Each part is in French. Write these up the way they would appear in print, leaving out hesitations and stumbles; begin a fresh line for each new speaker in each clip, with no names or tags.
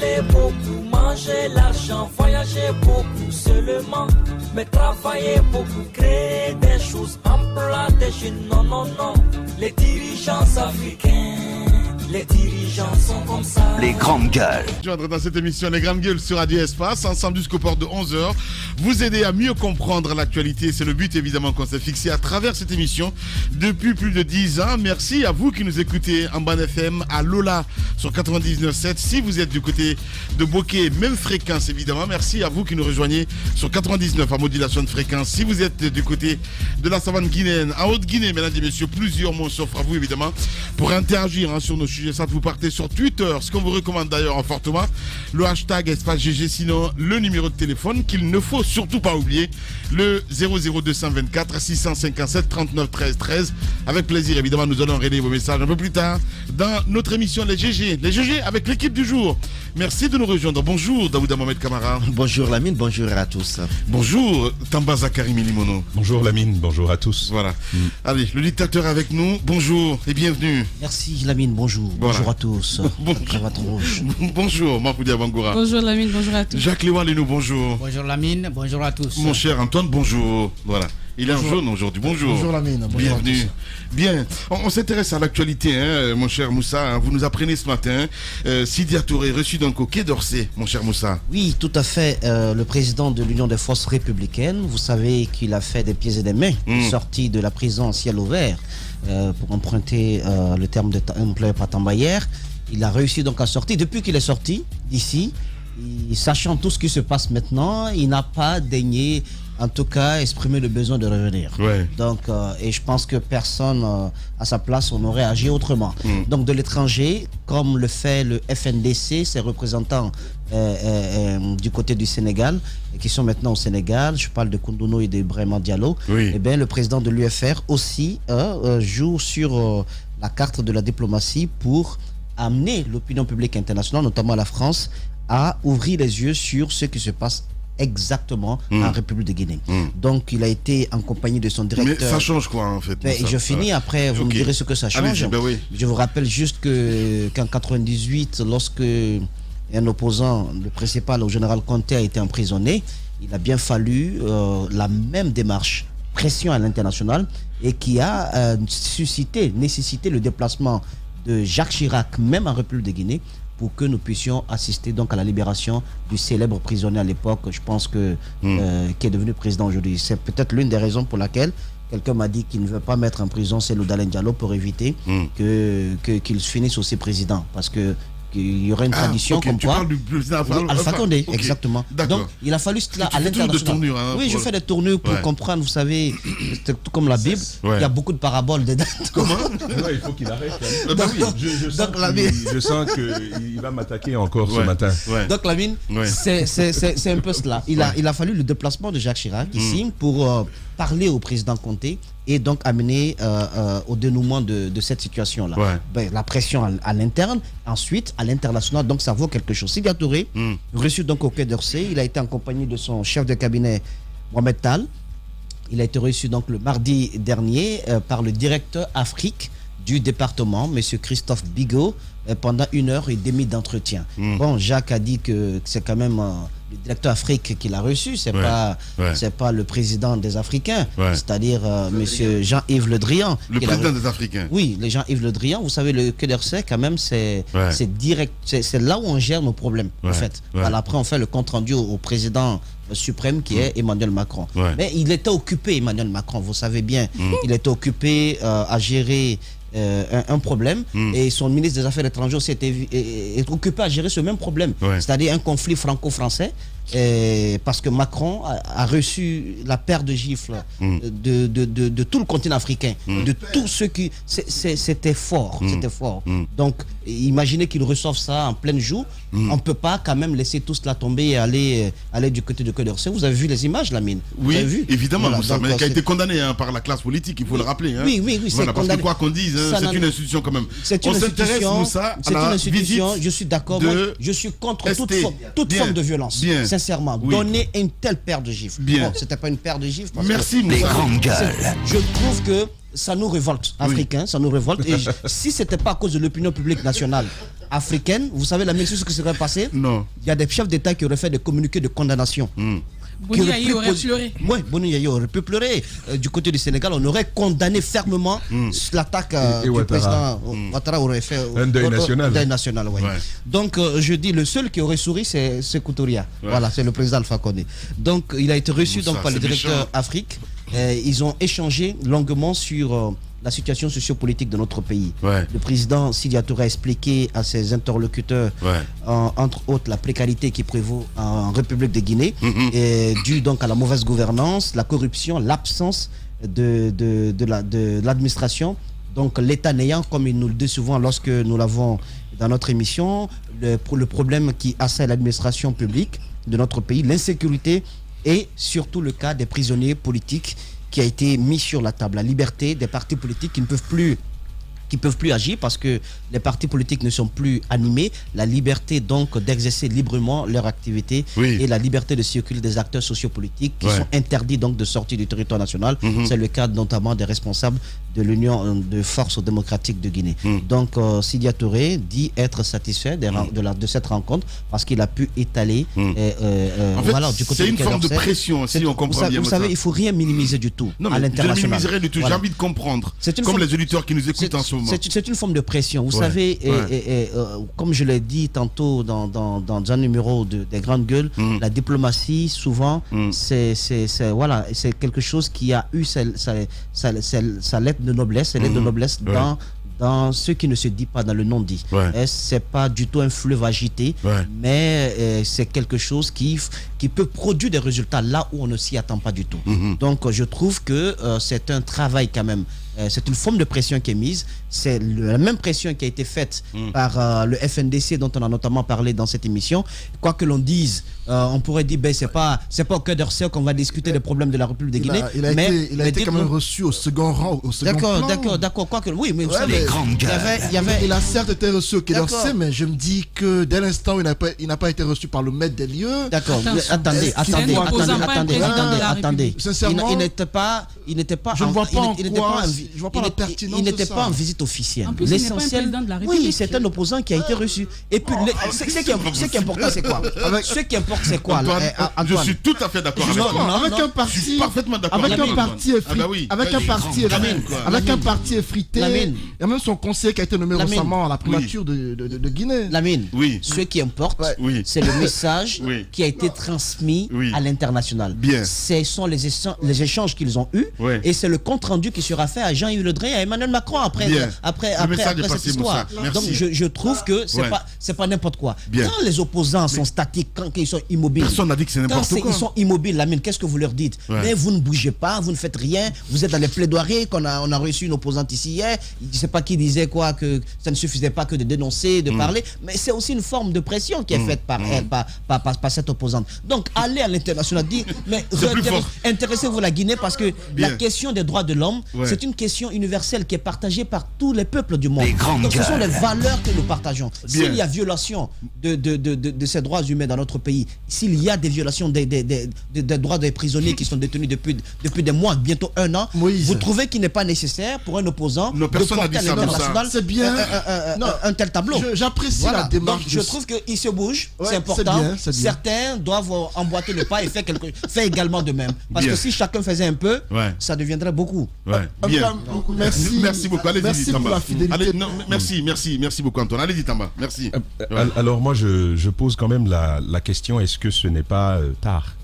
parler beaucoup, manger l'argent, voyager beaucoup seulement, mais travailler beaucoup, créer des choses, emploi des jeunes, non, non, non. Les dirigeants africains, les dirigeants sont comme ça.
Les grandes gueules.
Je vais entrer dans cette émission Les grandes gueules sur Radio Espace, ensemble jusqu'au port de 11h. Vous aider à mieux comprendre l'actualité, c'est le but évidemment qu'on s'est fixé à travers cette émission depuis plus de 10 ans. Merci à vous qui nous écoutez en bande FM, à Lola sur 99.7. Si vous êtes du côté de Bokeh, même fréquence évidemment. Merci à vous qui nous rejoignez sur 99 à modulation de fréquence. Si vous êtes du côté de la savane guinéenne, en Haute-Guinée, mesdames et messieurs, plusieurs mots s'offrent à vous évidemment pour interagir sur nos sujets. Ça, vous partez sur Twitter, ce qu'on vous recommande d'ailleurs en fortement, le hashtag espace GG, sinon le numéro de téléphone qu'il ne faut surtout pas oublier, le 00224 657 39 13 13. Avec plaisir, évidemment, nous allons relayer vos messages un peu plus tard dans notre émission Les GG. Les GG avec l'équipe du jour. Merci de nous rejoindre. Bonjour Daouda Mohamed Kamara.
Bonjour Lamine, bonjour à tous.
Bonjour Tamba Zakari Milimono.
Bonjour Lamine, bonjour à tous.
Voilà. Allez, le dictateur avec nous. Bonjour et bienvenue.
Merci Lamine, bonjour.
Voilà.
Bonjour à tous.
Bonjour Mahfoudi Abangoura.
Bonjour Lamine, bonjour à tous.
Jacques Léoalenou, bonjour.
Bonjour Lamine, bonjour à tous.
Mon cher Antoine, bonjour. Voilà. Il est en jaune aujourd'hui. Bonjour.
Bonjour Lamine. Bonjour.
Bienvenue. Bien. On s'intéresse à l'actualité, mon cher Moussa. Vous nous apprenez ce matin, Sidia Touré reçu donc au Quai d'Orsay, mon cher Moussa.
Oui, tout à fait. Le président de l'Union des forces républicaines, vous savez qu'il a fait des pieds et des mains, sorti de la prison en ciel ouvert, pour emprunter le terme employé par Tambayer. Il a réussi donc à sortir. Depuis qu'il est sorti d'ici, sachant tout ce qui se passe maintenant, il n'a pas daigné, en tout cas, exprimer le besoin de revenir.
Ouais.
Donc, et je pense que personne à sa place on aurait agi autrement. Donc de l'étranger, comme le fait le FNDC, ses représentants du côté du Sénégal, qui sont maintenant au Sénégal, je parle de Koundounou et de Brahima Diallo,
oui.
Et bien le président de l'UFR aussi joue sur la carte de la diplomatie pour amener l'opinion publique internationale, notamment la France, à ouvrir les yeux sur ce qui se passe exactement en République de Guinée. Donc il a été en compagnie de son directeur.
Mais ça change quoi en fait?
Je finis après, vous me direz ce que ça change.
Oui.
Je vous rappelle juste qu'en 98, lorsque un opposant, le principal au général Conté, a été emprisonné, il a bien fallu la même démarche, pression à l'international, et qui a nécessité le déplacement de Jacques Chirac, même en République de Guinée, pour que nous puissions assister donc à la libération du célèbre prisonnier à l'époque, je pense que qui est devenu président aujourd'hui. C'est peut-être l'une des raisons pour laquelle quelqu'un m'a dit qu'il ne veut pas mettre en prison Cellou Dalein Diallo pour éviter qu'il finisse aussi président, parce que il y aurait une tradition comme
tu
quoi
parles du président
Alpha Condé, exactement. Donc il a fallu cela à l'international. Oui, je fais des tournures pour comprendre, vous savez, c'est tout comme la Bible, il y a beaucoup de paraboles dedans.
Comment?
Il faut qu'il arrête. Je sens qu'il va m'attaquer encore ce matin.
Donc Lamine, c'est un peu cela. Il a fallu le déplacement de Jacques Chirac ici pour parler au président Conté et donc amener au dénouement de cette situation-là. La pression à l'interne, ensuite à l'international, donc ça vaut quelque chose. Sidia Touré, reçu donc au Quai d'Orsay, il a été en compagnie de son chef de cabinet, Mohamed Tal. Il a été reçu donc le mardi dernier par le directeur Afrique du département, M. Christophe Bigot, pendant 1h30 d'entretien. Bon, Jacques a dit que c'est quand même le directeur Afrique qui l'a reçu, c'est pas le président des Africains, c'est-à-dire M. Jean-Yves Le Drian.
Le président des Africains.
Oui, le Jean-Yves Le Drian. Vous savez, le Quai d'Orsay, quand même, c'est direct, c'est là où on gère nos problèmes, en fait. Alors, après, on fait le compte-rendu au président suprême qui est Emmanuel Macron. Mais il était occupé, Emmanuel Macron, vous savez bien, il était occupé à gérer un problème, et son ministre des Affaires étrangères est occupé à gérer ce même problème, c'est-à-dire un conflit franco-français, parce que Macron a reçu la paire de gifles de tout le continent africain, de tous ceux qui... C'était fort, c'était fort. Donc, imaginez qu'il reçoive ça en pleine joue, on ne peut pas quand même laisser tout cela tomber et aller du côté de Quai d'Orsay. Vous avez vu les images, Lamine?
Oui,
vu
évidemment,
voilà,
Moussa, mais qui a été condamné par la classe politique, il faut le rappeler.
Oui, c'est
parce que quoi qu'on dise, c'est une institution quand même.
C'est une institution, Moussa, c'est une institution, je suis d'accord, je suis contre toute forme de violence. Sincèrement, donner une telle paire de gifles. Bon, c'était pas une paire de gifles.
Merci, Moussa.
Les grandes gueules.
Je trouve que ça nous révolte, Africains, ça nous révolte. Et si c'était pas à cause de l'opinion publique nationale, africaine, vous savez la même chose que serait passé?
Non.
Il y a des chefs d'État qui auraient fait des communiqués de condamnation.
Boni Yayi aurait pleuré.
Oui, Boni Yayi aurait pu pleurer. Du côté du Sénégal, on aurait condamné fermement l'attaque du président Ouattara aurait fait
un deuil national.
Un deuil national, ouais. Donc, je dis, le seul qui aurait souri, c'est Koutoria. Voilà, c'est le président Alpha Condé. Donc, il a été reçu donc, par le directeur Afrique. Ils ont échangé longuement sur la situation sociopolitique de notre pays. Le président Sidya Touré a expliqué à ses interlocuteurs, entre autres, la précarité qui prévaut en République de Guinée, due donc à la mauvaise gouvernance, la corruption, l'absence de l'administration. Donc l'État n'ayant, comme il nous le dit souvent lorsque nous l'avons dans notre émission, le problème qui assaille l'administration publique de notre pays, l'insécurité et surtout le cas des prisonniers politiques qui a été mis sur la table. La liberté des partis politiques qui ne peuvent plus agir parce que les partis politiques ne sont plus animés. La liberté donc d'exercer librement leur activité et la liberté de circuler des acteurs sociopolitiques qui sont interdits donc de sortir du territoire national. C'est le cas notamment des responsables de l'Union de forces démocratiques de Guinée. Donc Sidya Touré dit être satisfait de cette rencontre parce qu'il a pu étaler
voilà, du côté. C'est une forme de pression, si on comprend bien.
Vous savez, il ne faut rien minimiser du tout à l'international.
Je ne minimiserai du tout, j'ai envie de comprendre. Comme les auditeurs qui nous écoutent en ce moment.
C'est une forme de pression. Vous savez, comme je l'ai dit tantôt dans un numéro des Grandes Gueules, la diplomatie, souvent, c'est quelque chose qui a eu sa lettre de noblesse, de noblesse dans ce qui ne se dit pas dans le non-dit. C'est pas du tout un fleuve agité, mais c'est quelque chose qui peut produire des résultats là où on ne s'y attend pas du tout. Donc je trouve que c'est un travail quand même. C'est une forme de pression qui est mise. C'est la même pression qui a été faite par le FNDC dont on a notamment parlé dans cette émission. Quoi que l'on dise, on pourrait dire c'est pas au cœur d'heure qu'on va discuter des problèmes de la République de Guinée.
Il a été quand même reçu au second rang, au second plan.
D'accord. Quoi que oui, mais vous savez,
il a certes été reçu au Quai d'Orsay, mais je me dis que dès l'instant où il n'a pas été reçu par le maître des lieux.
D'accord. Attendez. Sincèrement, il n'était pas.
Je ne vois pas en quoi. Je vois pas la pertinence.
Il n'était pas en visite officielle. L'essentiel, oui, c'est un opposant qui a été reçu. Et puis, ce qui est important, c'est quoi? Ce qui importe, c'est quoi?
Je suis tout à fait d'accord avec toi.
Avec un parti, je suis parfaitement d'accord avec un parti effrité, il y a même son conseiller qui a été nommé récemment à la primature de Guinée.
Lamine, ce qui importe, c'est le message qui a été transmis à l'international. Ce sont les échanges qu'ils ont eus et c'est le compte rendu qui sera fait à Jean-Yves Le Drian et à Emmanuel Macron après cette histoire. Donc je trouve que c'est pas n'importe quoi. Quand les opposants sont statiques, quand ils sont immobiles,
personne n'a dit que c'est n'importe quoi.
Quand ils sont immobiles, Lamine, qu'est-ce que vous leur dites? Mais vous ne bougez pas, vous ne faites rien, vous êtes dans les plaidoiries. On a reçu une opposante ici hier, je ne sais pas qui disait quoi, que ça ne suffisait pas que de dénoncer, de parler, mais c'est aussi une forme de pression qui est faite par elle, par cette opposante. Donc allez à l'international, dire mais intéressez-vous à la Guinée parce que la question des droits de l'homme, c'est une question universelle qui est partagée par tous les peuples du monde. Donc ce sont les valeurs que nous partageons. S'il y a violation de ces droits humains dans notre pays, s'il y a des violations des droits des prisonniers qui sont détenus depuis des mois, bientôt un an, vous trouvez qu'il n'est pas nécessaire pour un opposant de porter à l'international un tel tableau?
J'apprécie la démarche.
Je trouve qu'il se bouge, c'est important. Certains doivent emboîter le pas et faire également de même. Parce que si chacun faisait un peu, ça deviendrait beaucoup.
Merci beaucoup.
Merci pour la fidélité.
Merci beaucoup Antoine. Allez-y Tamba. Merci.
Alors moi je pose quand même la question, est-ce que ce n'est pas tard?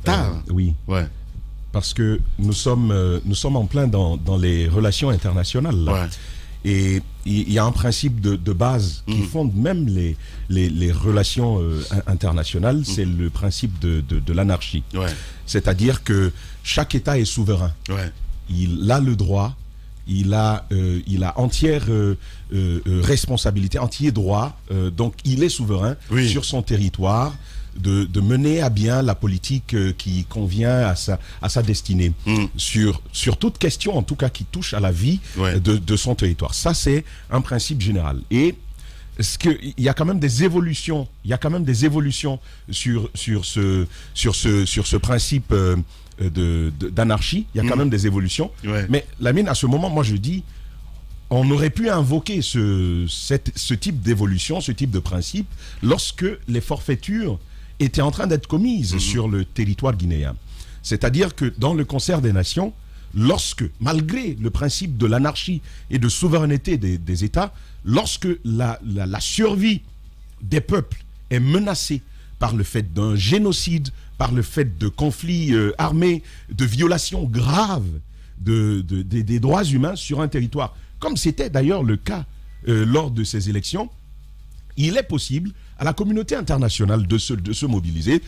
Tard.
Oui. Parce que nous sommes en plein dans les relations internationales là. Et il y a un principe de base qui fonde même les relations internationales, c'est le principe de l'anarchie. C'est-à-dire que chaque État est souverain. Il a le droit, il a entière responsabilité, entier droit, donc il est souverain sur son territoire de mener à bien la politique qui convient à sa destinée sur toute question en tout cas qui touche à la vie de son territoire. Ça c'est un principe général. Et il y a quand même des évolutions, sur ce principe d'anarchie. Il y a quand même des évolutions. Mais Lamine, à ce moment, moi je dis, on aurait pu invoquer ce type d'évolution, ce type de principe, lorsque les forfaitures étaient en train d'être commises sur le territoire guinéen. C'est-à-dire que dans le concert des nations, lorsque, malgré le principe de l'anarchie et de souveraineté des États, lorsque la survie des peuples est menacée par le fait d'un génocide, par le fait de conflits armés, de violations graves des droits humains sur un territoire, comme c'était d'ailleurs le cas lors de ces élections, il est possible à la communauté internationale de se mobiliser,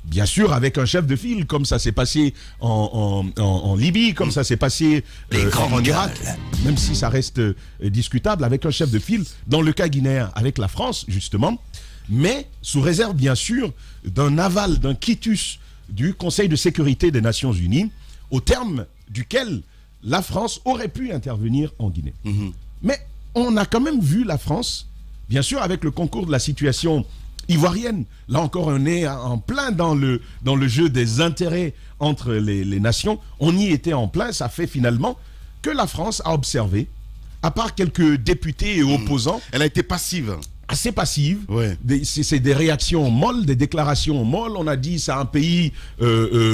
bien sûr avec un chef de file, comme ça s'est passé en Libye, comme ça s'est passé en Irak, même si ça reste discutable, avec un chef de file, dans le cas guinéen, avec la France, justement, mais sous réserve, bien sûr, d'un aval, d'un quitus du Conseil de sécurité des Nations Unies, au terme duquel la France aurait pu intervenir en Guinée. Mais on a quand même vu la France, bien sûr, avec le concours de la situation ivoirienne. Là encore, on est en plein dans le jeu des intérêts entre les nations. On y était en plein. Ça fait finalement que la France a observé, à part quelques députés et opposants.
Elle a été passive.
Assez passive.
Ouais.
C'est des réactions molles, des déclarations molles. On a dit c'est un pays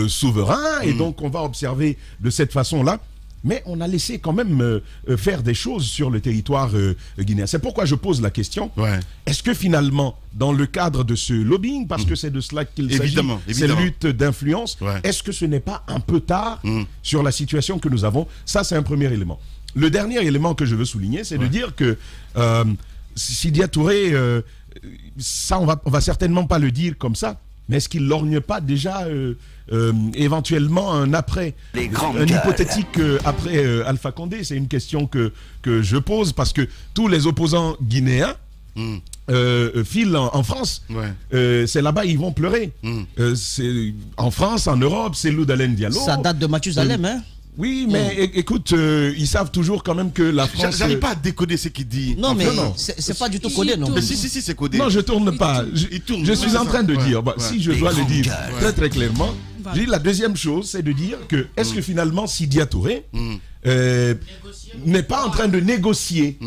souverain et donc on va observer de cette façon-là. Mais on a laissé quand même faire des choses sur le territoire guinéen. C'est pourquoi je pose la question. Ouais. Est-ce que finalement, dans le cadre de ce lobbying, parce que c'est de cela qu'il s'agit, ces luttes d'influence, est-ce que ce n'est pas un peu tard sur la situation que nous avons? Ça, c'est un premier élément. Le dernier élément que je veux souligner, c'est de dire que Sidya Touré, ça, on va certainement pas le dire comme ça, mais est-ce qu'il lorgne pas déjà éventuellement un hypothétique après Alpha Condé? C'est une question que je pose parce que tous les opposants guinéens filent en France. C'est là-bas ils vont pleurer. C'est en France, en Europe, c'est Loudalen Diallo.
Ça date de Mathusalem, hein?
Oui, mais écoute, ils savent toujours quand même que la France...
J'arrive pas à décoder ce qu'il dit.
Non, mais c'est pas du tout codé, non.
Mais si, c'est codé.
Non, je tourne pas. Je suis en train de dire, si je dois le dire très très clairement, je dis la deuxième chose, c'est de dire que est-ce que finalement Sidya Touré n'est pas en train de négocier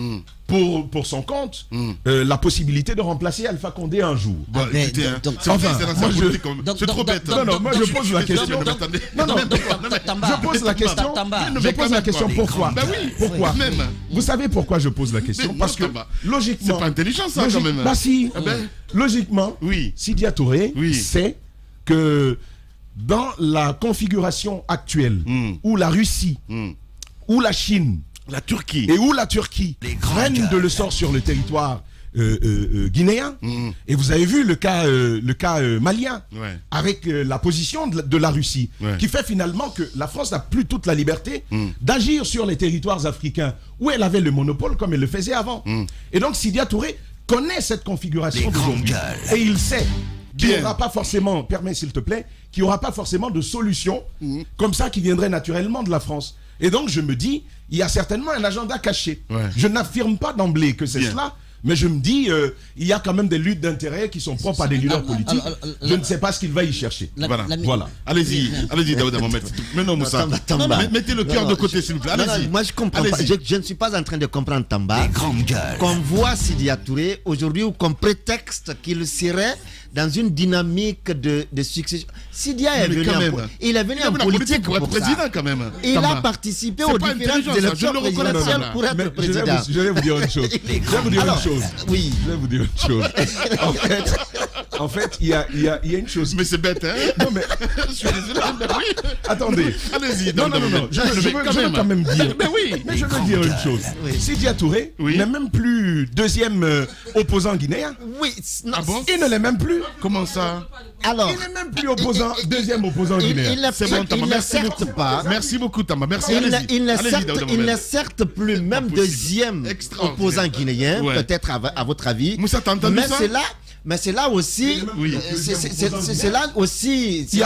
pour son compte la possibilité de remplacer Alpha Condé un jour.
C'est trop bête.
Non, moi je pose la question. Je pose la question. Je pose la question pourquoi? Pourquoi? Vous savez pourquoi je pose la question? Parce que logiquement...
C'est pas intelligent ça quand même.
Bah si. Logiquement, Sidya Touré sait que dans la configuration actuelle où la Russie, où la Chine,
la Turquie
et où la Turquie prennent de le sort sur le territoire guinéen, et vous avez vu le cas malien, avec la position de la Russie, qui fait finalement que la France n'a plus toute la liberté d'agir sur les territoires africains où elle avait le monopole comme elle le faisait avant. Et donc Sidya Touré connaît cette configuration d'aujourd'hui, et il sait qu'il n'y aura pas forcément, permets s'il te plaît, qu'il n'y aura pas forcément de solution comme ça qui viendrait naturellement de la France. Et donc je me dis, il y a certainement un agenda caché. Je n'affirme pas d'emblée que c'est cela, mais je me dis, il y a quand même des luttes d'intérêts qui sont propres à des leaders politiques. Je ne sais pas ce qu'il va y chercher. Voilà.
Allez-y, Daouda Mohamed. Mais non, Moussa. Mettez le cœur de côté, s'il vous plaît. Allez-y.
Moi, je comprends pas. Je ne suis pas en train de comprendre Tamba. Qu'on voit Sidya Touré aujourd'hui ou qu'on prétexte qu'il serait dans une dynamique de succession. Sidya est venu en politique pour être président quand même. Il a participé aux différentes élections présidentielles pour être président.
Je vais vous dire une chose. Oui. Je vais vous dire une chose. En fait, il y a une chose.
Mais c'est bête, hein?
Non, mais.
Je suis désolé, mais oui.
Attendez.
Allez-y.
Non. Je veux quand même dire.
Mais oui.
Mais je veux dire une chose. Sidya Touré n'est même plus deuxième opposant guinéen.
Oui.
Ah bon?
Il ne l'est même plus.
Comment ça?
Alors,
il n'est même plus deuxième opposant guinéen.
C'est bon, Tamba. Merci beaucoup, Tamba. Merci.
Il n'est certes plus même deuxième opposant guinéen, peut-être à votre avis.
Moussa, t'as entendu ça?
Mais c'est là aussi, c'est là aussi.
Il y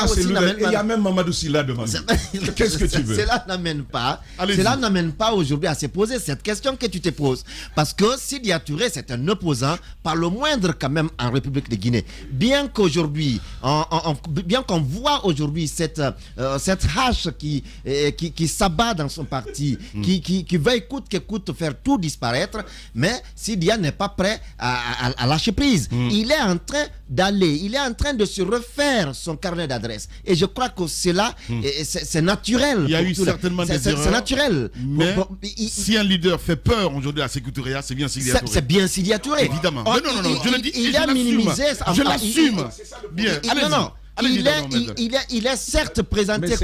a même Mamadou Sylla devant nous. Qu'est-ce que tu veux?
Cela n'amène pas aujourd'hui à se poser cette question que tu te poses. Parce que Sidya Touré, c'est un opposant, par le moindre quand même en République de Guinée. Bien qu'aujourd'hui, bien qu'on voit aujourd'hui cette hache qui s'abat dans son parti, qui veut coûte que coûte faire tout disparaître, mais Sidya n'est pas prêt à lâcher prise. Il est en train d'aller, il est en train de se refaire son carnet d'adresses. Et je crois que cela, c'est naturel.
Il y a eu certainement des erreurs.
C'est naturel.
Mais si un leader fait peur aujourd'hui à Sékou Touré, c'est bien Sidya Touré.
C'est bien Sidya Touré.
Évidemment. Non, je le dis.
Il a minimisé.
Je l'assume. Bien.
Il est certes présenté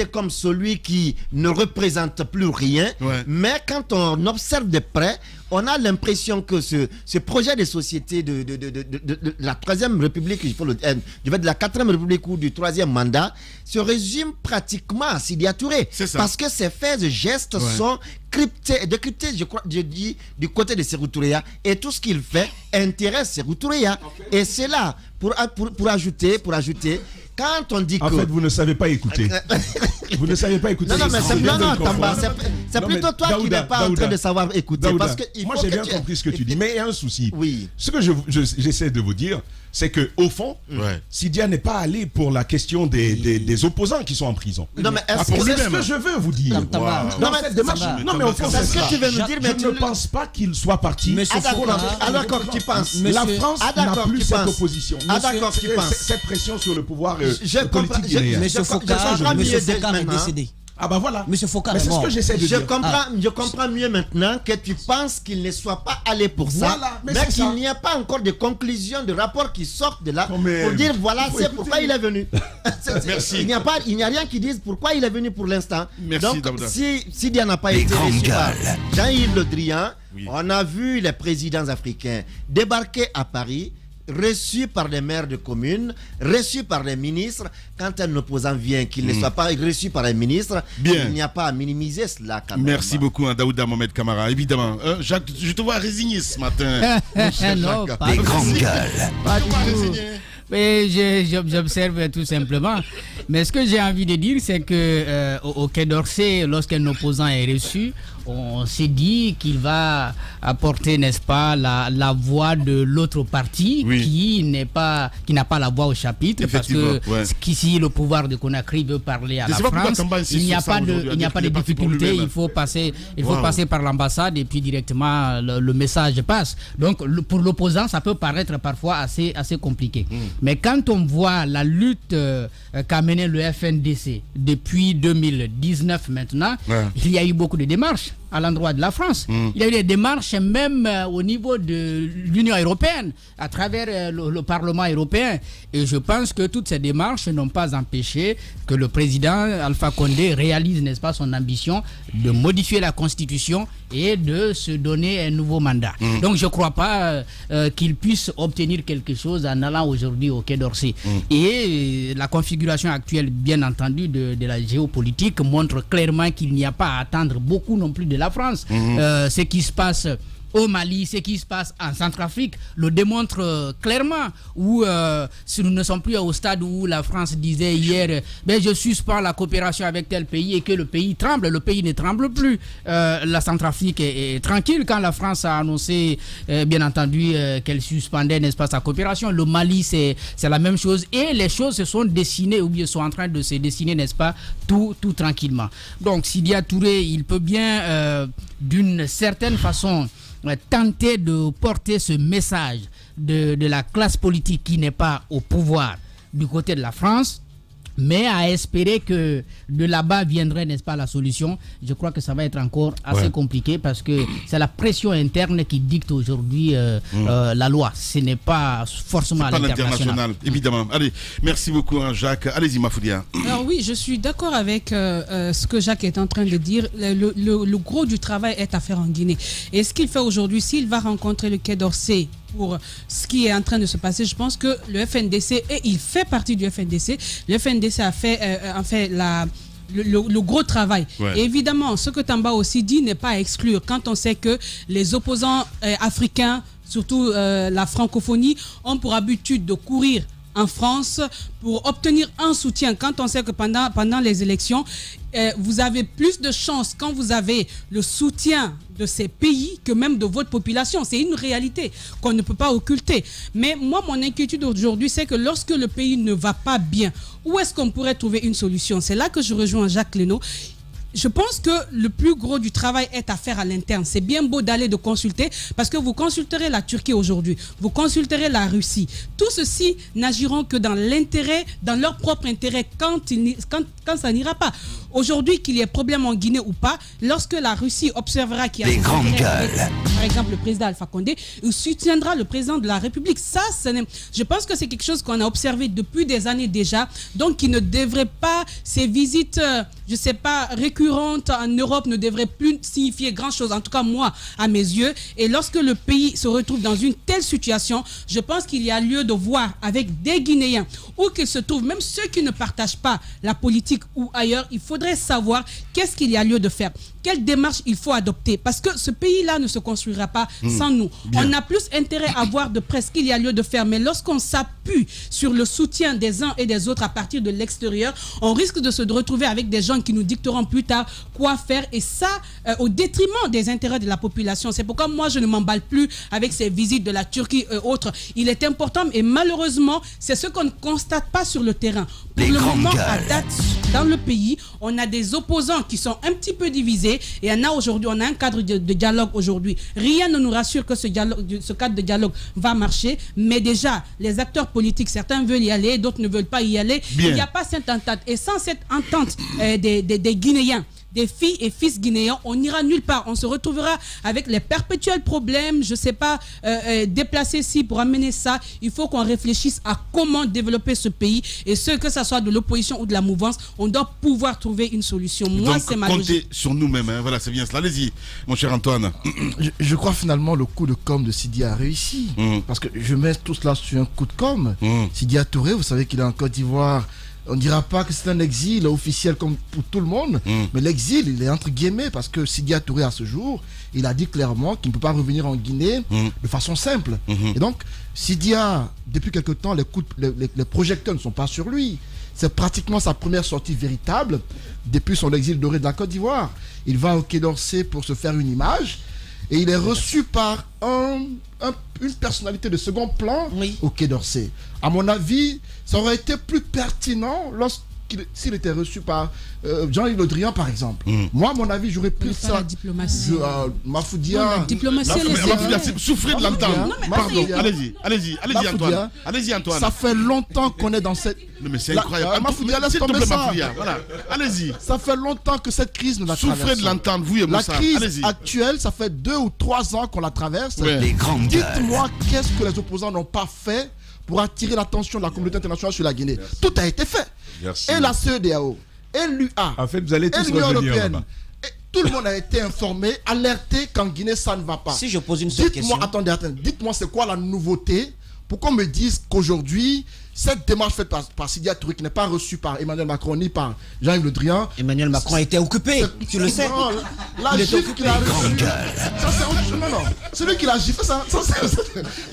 comme celui qui ne représente plus rien, mais quand on observe de près, on a l'impression que ce projet de société de la 3e République, de la 4e République ou du 3e mandat, se résume pratiquement à Sidya Touré. Parce que ses faits et gestes sont décryptés, je dis, du côté de Sékou Touré. Et tout ce qu'il fait intéresse Sékou Touré. Et c'est là, pour ajouter, quand on dit
en fait, vous ne savez pas écouter. Vous ne savez pas écouter.
Non, Tamba, c'est plutôt toi qui n'es pas en train de savoir écouter. Parce que
moi, j'ai bien compris ce que tu dis, mais il y a un souci.
Oui.
Ce que j'essaie de vous dire, c'est qu'au fond, Sidya n'est pas allé pour la question des opposants qui sont en prison.
Non, mais
c'est ce que je veux vous dire. Non, mais au fond, c'est ce que tu veux nous dire. Je ne pense pas qu'il soit parti.
Alors, quand tu penses,
la France n'a plus cette opposition.
Tu penses
cette pression sur le pouvoir politique
guinéen.
Monsieur Foucault est décédé.
Ah bah voilà.
Monsieur Foucault,
c'est ce que j'essaie de dire.
Je comprends mieux maintenant que tu penses qu'il ne soit pas allé pour ça, mais qu'il n'y a pas encore de conclusion, de rapport qui sortent de là pour dire voilà, c'est pourquoi il est venu.
Merci.
Il n'y a rien qui dise pourquoi il est venu pour l'instant.
Merci.
Donc, si Sidya n'a pas été reçu par Jean-Yves Le Drian, on a vu les présidents africains débarquer à Paris, reçu par les maires de communes, reçu par les ministres. Quand un opposant vient, qu'il ne soit pas reçu par un ministre, il n'y a pas à minimiser cela quand même.
Merci beaucoup, Daouda Mohamed Kamara. Évidemment, Jacques, je te vois résigné ce matin.
Non, pas des grandes gueules. Pas du tout. Mais j'observe tout simplement. Mais ce que j'ai envie de dire, c'est que au Quai d'Orsay, lorsqu'un opposant est reçu, on s'est dit qu'il va apporter, n'est-ce pas, la voix de l'autre parti qui n'a pas la voix au chapitre, parce que qu'ici le pouvoir de Conakry veut parler à la France. Il n'y a pas de difficulté. Il faut passer par l'ambassade et puis directement le message passe. Donc pour l'opposant, ça peut paraître parfois assez compliqué. Mais quand on voit la lutte qu'a menée le FNDC depuis 2019 maintenant, il y a eu beaucoup de démarches à l'endroit de la France. Il y a eu des démarches même au niveau de l'Union européenne, à travers le Parlement européen. Et je pense que toutes ces démarches n'ont pas empêché que le président Alpha Condé réalise, n'est-ce pas, son ambition de modifier la Constitution et de se donner un nouveau mandat. Donc je ne crois pas qu'il puisse obtenir quelque chose en allant aujourd'hui au Quai d'Orsay. Et la configuration actuelle, bien entendu, de la géopolitique montre clairement qu'il n'y a pas à attendre beaucoup non plus de la France. Ce qui se passe au Mali, ce qui se passe en Centrafrique le démontre clairement, où si nous ne sommes plus au stade où la France disait hier je suspends la coopération avec tel pays et que le pays tremble. Le pays ne tremble plus. La Centrafrique est tranquille quand la France a annoncé bien entendu qu'elle suspendait, n'est-ce pas, sa coopération. Le Mali, c'est la même chose, et les choses se sont dessinées ou bien sont en train de se dessiner, n'est-ce pas, tout tranquillement. Donc Sidya Touré, il peut bien d'une certaine façon tenter de porter ce message de la classe politique qui n'est pas au pouvoir du côté de la France, mais à espérer que de là-bas viendrait, n'est-ce pas, la solution. Je crois que ça va être encore assez compliqué, parce que c'est la pression interne qui dicte aujourd'hui la loi. Ce n'est pas forcément à l'international.
Évidemment. Allez, merci beaucoup, Jacques. Allez-y, Mafoudia.
Alors oui, je suis d'accord avec ce que Jacques est en train de dire. Le gros du travail est à faire en Guinée. Et ce qu'il fait aujourd'hui, s'il va rencontrer le Quai d'Orsay pour ce qui est en train de se passer, je pense que le FNDC, et il fait partie du FNDC, le FNDC a fait le gros travail. Et évidemment, ce que Tamba aussi dit n'est pas à exclure, quand on sait que les opposants africains surtout la francophonie, ont pour habitude de courir en France pour obtenir un soutien. Quand on sait que pendant les élections, vous avez plus de chances quand vous avez le soutien de ces pays que même de votre population. C'est une réalité qu'on ne peut pas occulter. Mais moi, mon inquiétude aujourd'hui, c'est que lorsque le pays ne va pas bien, où est-ce qu'on pourrait trouver une solution? C'est là que je rejoins Jacques Leno. Je pense que le plus gros du travail est à faire à l'interne. C'est bien beau d'aller de consulter, parce que vous consulterez la Turquie aujourd'hui, vous consulterez la Russie. Tout ceci n'agiront que dans l'intérêt, dans leur propre intérêt, quand ça n'ira pas. Aujourd'hui, qu'il y ait problème en Guinée ou pas, lorsque la Russie observera qu'il y a des grandes gueules, par exemple le président Alpha Condé, il soutiendra le président de la République. Ça, je pense que c'est quelque chose qu'on a observé depuis des années déjà, donc il ne devrait pas, ces visites, je ne sais pas, récurrentes en Europe ne devraient plus signifier grand-chose, en tout cas moi, à mes yeux. Et lorsque le pays se retrouve dans une telle situation, je pense qu'il y a lieu de voir avec des Guinéens, où qu'ils se trouvent, même ceux qui ne partagent pas la politique ou ailleurs, il faudrait savoir qu'est-ce qu'il y a lieu de faire, quelle démarche il faut adopter, parce que ce pays-là ne se construira pas sans nous. On a plus intérêt à voir de près ce qu'il y a lieu de faire, mais lorsqu'on s'appuie sur le soutien des uns et des autres à partir de l'extérieur, on risque de se retrouver avec des gens qui nous dicteront plus tard quoi faire, et ça au détriment des intérêts de la population. C'est pourquoi moi je ne m'emballe plus avec ces visites de la Turquie et autres. Il est important, et malheureusement c'est ce qu'on ne constate pas sur le terrain. Pour le moment, à date, dans le pays, on a des opposants qui sont un petit peu divisés, et on a un cadre de dialogue aujourd'hui. Rien ne nous rassure que ce cadre de dialogue va marcher, mais déjà les acteurs politiques, certains veulent y aller, d'autres ne veulent pas y aller. Il n'y a pas cette entente, et sans cette entente des Guinéens, des filles et fils guinéens, on n'ira nulle part. On se retrouvera avec les perpétuels problèmes, je ne sais pas, déplacer ici pour amener ça. Il faut qu'on réfléchisse à comment développer ce pays, et que ça soit de l'opposition ou de la mouvance, on doit pouvoir trouver une solution. Moi, c'est ma logique.
Comptez sur nous-mêmes, hein. Voilà, c'est bien cela. Allez-y, mon cher Antoine.
Je crois finalement le coup de com' de Sidi a réussi. Parce que je mets tout cela sur un coup de com'. Sidi Touré, vous savez qu'il est en Côte d'Ivoire. On ne dira pas que c'est un exil officiel comme pour tout le monde, mais l'exil, il est entre guillemets, parce que Sidi Touré, à ce jour, il a dit clairement qu'il ne peut pas revenir en Guinée de façon simple. Et donc, Sidi, depuis quelque temps, les projecteurs ne sont pas sur lui. C'est pratiquement sa première sortie véritable depuis son exil doré de la Côte d'Ivoire. Il va au Quai d'Orsay pour se faire une image, et il est reçu par une personnalité de second plan au Quai d'Orsay. À mon avis, ça aurait été plus pertinent s'il était reçu par Jean-Yves Le Drian, par exemple. Moi, à mon avis, j'aurais pris ça.
La diplomatie.
Mafoudia.
La diplomatie,
souffrez de l'entendre. Pardon, allez-y, Antoine. Allez-y, Antoine.
Ça fait longtemps qu'on est dans cette.
Non, mais c'est incroyable.
Mafoudia, laisse tomber ça.
Voilà, allez-y.
Ça fait longtemps que cette crise nous la traverse.
Souffrez de l'entendre, vous et Moussa.
La crise actuelle, ça fait 2 ou 3 ans qu'on la traverse. Dites-moi, qu'est-ce que les opposants n'ont pas fait pour attirer l'attention de la communauté internationale sur la Guinée? Tout a été fait.
Merci.
Et la CEDEAO, et l'UA,
en fait, vous allez tous
et l'Union
revenir
européenne.
là-bas.
Tout le monde a été informé, alerté qu'en Guinée, ça ne va pas.
Si je pose une seule question.
Attendez, dites-moi, c'est quoi la nouveauté pour qu'on me dise qu'aujourd'hui, cette démarche faite par Sidi Touré, qui n'est pas reçue par Emmanuel Macron ni par Jean-Yves Le Drian.
Emmanuel Macron était occupé, tu le sais.
Non, la gifle qu'il a reçue. Non, c'est lui qui l'a giflé, ça.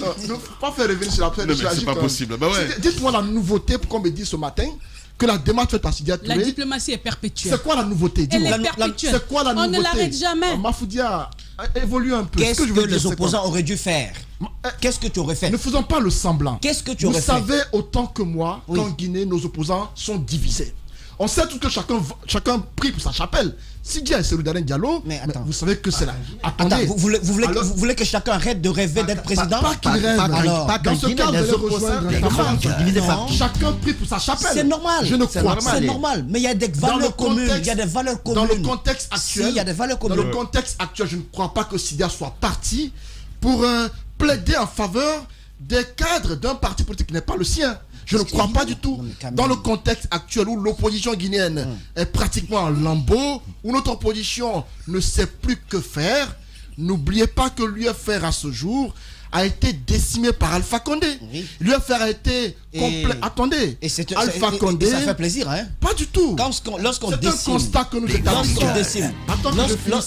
Non, il ne faut pas faire revenir sur la peine.
Non, mais c'est pas possible. Bah ouais.
Dites-moi la nouveauté pour qu'on me dise ce matin que la démarche faite par Sidi Touré.
La diplomatie est perpétuelle.
C'est quoi la nouveauté?
Elle est perpétuelle.
C'est quoi la nouveauté?
On ne l'arrête jamais.
Mafoudia, évolue un peu.
Qu'est-ce que les opposants auraient dû faire? Qu'est-ce que tu aurais fait?
Ne faisons pas le semblant.
Qu'est-ce que tu aurais fait?
Vous savez autant que moi qu'en Guinée, nos opposants sont divisés. On sait tout que chacun prie pour sa chapelle. Sidi et Cellou Dalein Diallo, mais vous savez que c'est là.
Attendez, vous voulez que chacun arrête de rêver d'être président?
Pas qu'il rêve. Dans ce cas, les opposants, chacun prie pour sa chapelle.
C'est normal.
Je ne crois pas.
C'est normal. Mais il y a des valeurs communes. Il y a des valeurs communes.
Dans le contexte actuel,
il y a des valeurs communes.
Dans le contexte actuel, je ne crois pas que Sidi soit parti pour plaider en faveur des cadres d'un parti politique qui n'est pas le sien. Je ne crois pas du tout. Dans le contexte actuel où l'opposition guinéenne est pratiquement en lambeaux, où notre opposition ne sait plus que faire, n'oubliez pas que l'UFR à ce jour a été décimé par Alpha Condé. L'UFR a été complet. Attendez, Alpha Condé.
Ça fait plaisir, hein?
Pas du tout.
Lorsqu'on
c'est un constat que nous établissons.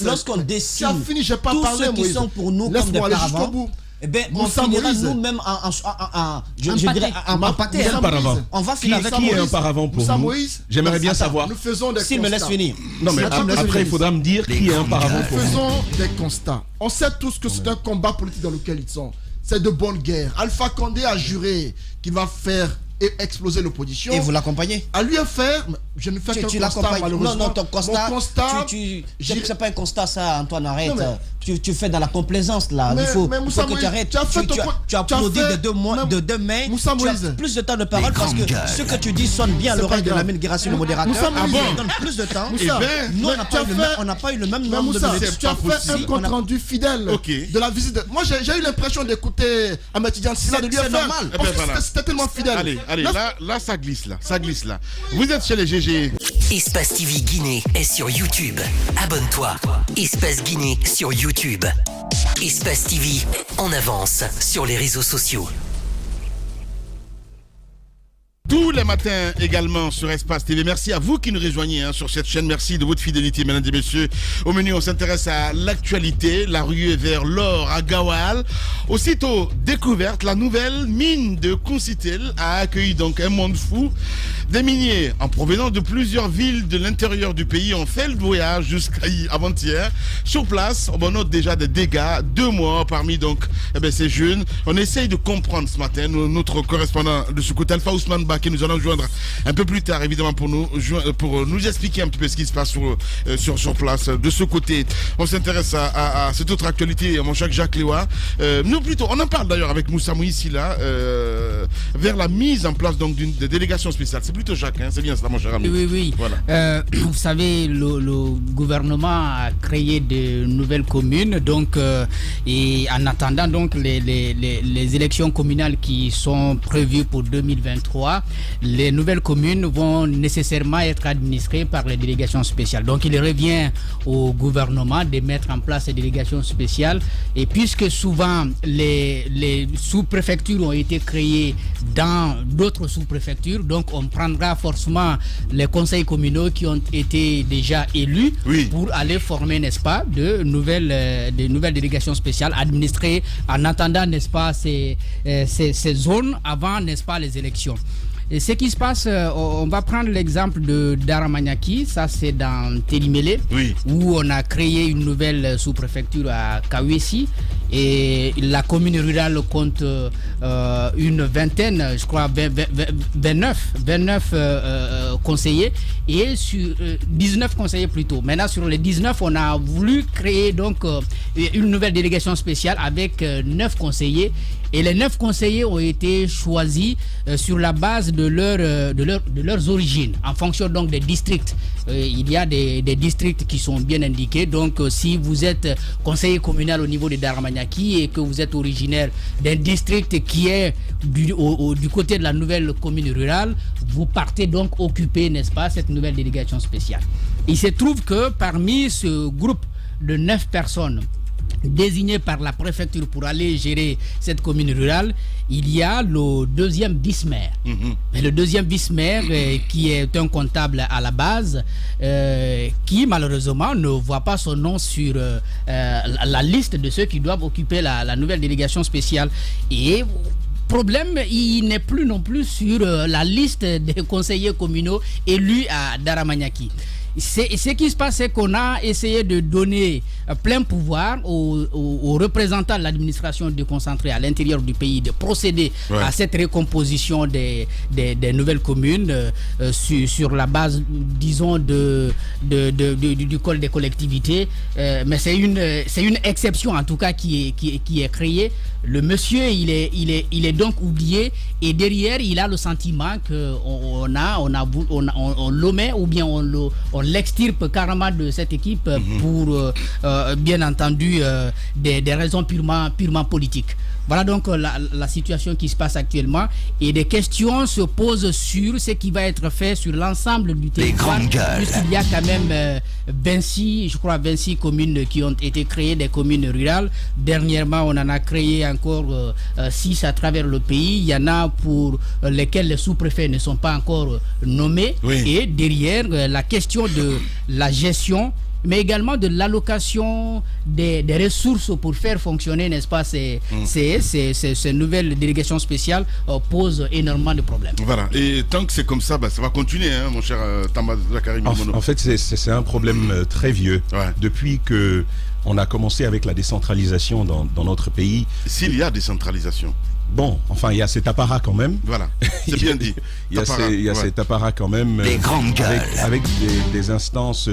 Lorsqu'on décime
tu as fini, j'ai pas
tous
parlé,
ceux qui sont pour nous comme des paravents. Eh bien, on finira nous-mêmes en pâté. On va finir avec
qui est un paravent pour nous. J'aimerais bien savoir.
Nous faisons des
S'il me laisse finir.
Non, mais après, il faudra me dire qui est un paravent pour nous.
Nous faisons des constats. On sait tous que c'est un combat politique dans lequel ils sont. C'est de bonne guerre. Alpha Condé a juré qu'il va faire exploser l'opposition.
Et vous l'accompagnez?
À lui faire, je ne fais qu'un constat, malheureusement.
Non, ton constat, c'est pas un constat, ça, Antoine, arrête. Tu fais dans la complaisance, là. Il faut que tu arrêtes. Tu applaudis de deux mains. Tu as plus de temps de parole parce que ce que tu dis sonne bien à l'oreille de Lamine Guirassy, le modérateur. On donne plus de temps. Nous, on n'a pas eu le même nombre de minutes.
Tu as fait un compte rendu fidèle de la visite. Moi, j'ai eu l'impression d'écouter Ahmed Tidiane Sylla de l'UFR. C'était tellement fidèle.
Allez, là, ça glisse là. Vous êtes chez les GG.
Espace TV Guinée est sur YouTube. Abonne-toi. Espace Guinée sur YouTube. Espace TV, en avance sur les réseaux sociaux.
Tous les matins également sur Espace TV. Merci à vous qui nous rejoignez sur cette chaîne. Merci de votre fidélité, mesdames et messieurs. Au menu, on s'intéresse à l'actualité, la ruée vers l'or à Gawal. Aussitôt découverte, la nouvelle mine de Kounsitel a accueilli donc un monde fou. Des miniers en provenance de plusieurs villes de l'intérieur du pays ont fait le voyage jusqu'à avant-hier. Sur place, on note déjà des dégâts, 2 morts parmi donc ces jeunes. On essaye de comprendre ce matin. Notre correspondant de ce côté, Alpha Ousmane Ba, qui nous allons joindre un peu plus tard, évidemment, pour nous expliquer un petit peu ce qui se passe sur place. De ce côté, on s'intéresse à cette autre actualité, mon cher Jacques Léoua. Nous, plutôt, on en parle d'ailleurs avec Moussa Moïsi là, vers la mise en place donc d'une délégation spéciale. C'est plutôt Jacques, hein, c'est bien ça, mon cher ami.
Oui. Voilà. Vous savez, le gouvernement a créé de nouvelles communes, donc, et en attendant donc les élections communales qui sont prévues pour 2023, les nouvelles communes vont nécessairement être administrées par les délégations spéciales. Donc il revient au gouvernement de mettre en place ces délégations spéciales. Et puisque souvent les sous-préfectures ont été créées dans d'autres sous-préfectures, donc on prendra forcément les conseils communaux qui ont été déjà élus pour aller former, n'est-ce pas, de nouvelles délégations spéciales administrées en attendant, n'est-ce pas, ces zones avant, n'est-ce pas, les élections. Et ce qui se passe, on va prendre l'exemple de Daramaniaki, ça c'est dans Télimélé, où on a créé une nouvelle sous-préfecture à Kawesi, et la commune rurale compte une vingtaine, je crois 29 conseillers, et sur 19 conseillers plutôt. Maintenant sur les 19, on a voulu créer donc une nouvelle délégation spéciale avec 9 conseillers. Et les 9 conseillers ont été choisis sur la base de leurs origines, en fonction donc des districts. Il y a des districts qui sont bien indiqués. Donc si vous êtes conseiller communal au niveau de Daramaniaki et que vous êtes originaire d'un district qui est du côté de la nouvelle commune rurale, vous partez donc occuper, n'est-ce pas, cette nouvelle délégation spéciale. Il se trouve que parmi ce groupe de 9 personnes désigné par la préfecture pour aller gérer cette commune rurale, il y a le deuxième vice-maire. Et le deuxième vice-maire, qui est un comptable à la base, qui malheureusement ne voit pas son nom sur la liste de ceux qui doivent occuper la nouvelle délégation spéciale. Et problème, il n'est plus non plus sur la liste des conseillers communaux élus à Daramaniaki. Ce qui se passe, c'est qu'on a essayé de donner plein pouvoir aux représentants de l'administration déconcentrée à l'intérieur du pays de procéder à cette recomposition des nouvelles communes sur la base, disons, du code des collectivités. Mais c'est une exception en tout cas qui est créée. Le monsieur, il est donc oublié, et derrière, il a le sentiment qu'on l'omet ou bien on l'extirpe carrément de cette équipe pour, bien entendu, des raisons purement politiques. Voilà donc la situation qui se passe actuellement, et des questions se posent sur ce qui va être fait sur l'ensemble du territoire, puisqu'il y a quand même 26 communes qui ont été créées, des communes rurales. Dernièrement, on en a créé encore 6 à travers le pays. Il y en a pour lesquels les sous-préfets ne sont pas encore nommés. Et derrière, la question de la gestion mais également de l'allocation des ressources pour faire fonctionner, n'est-ce pas, ces nouvelles délégations spéciales posent énormément de problèmes.
Voilà, et tant que c'est comme ça, ça va continuer, hein, mon cher Tamba Zakari Mimono.
En fait, c'est un problème très vieux. Depuis que on a commencé avec la décentralisation dans notre pays.
S'il y a décentralisation.
Bon, enfin, il y a cet apparat quand même.
Voilà, c'est bien dit.
Il y a cet apparat quand même.
Les grandes gueules.
Avec des instances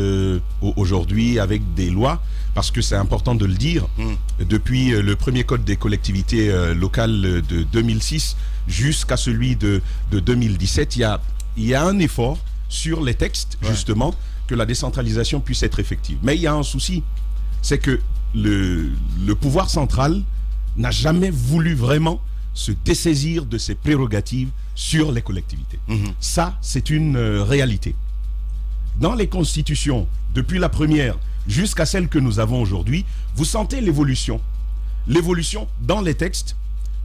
aujourd'hui, avec des lois, parce que c'est important de le dire. Depuis le premier code des collectivités locales de 2006 jusqu'à celui de 2017, il y a un effort sur les textes, justement, que la décentralisation puisse être effective. Mais il y a un souci, c'est que le pouvoir central n'a jamais voulu vraiment se dessaisir de ses prérogatives sur les collectivités. Ça, c'est une réalité. Dans les constitutions, depuis la première jusqu'à celle que nous avons aujourd'hui, vous sentez l'évolution. L'évolution dans les textes,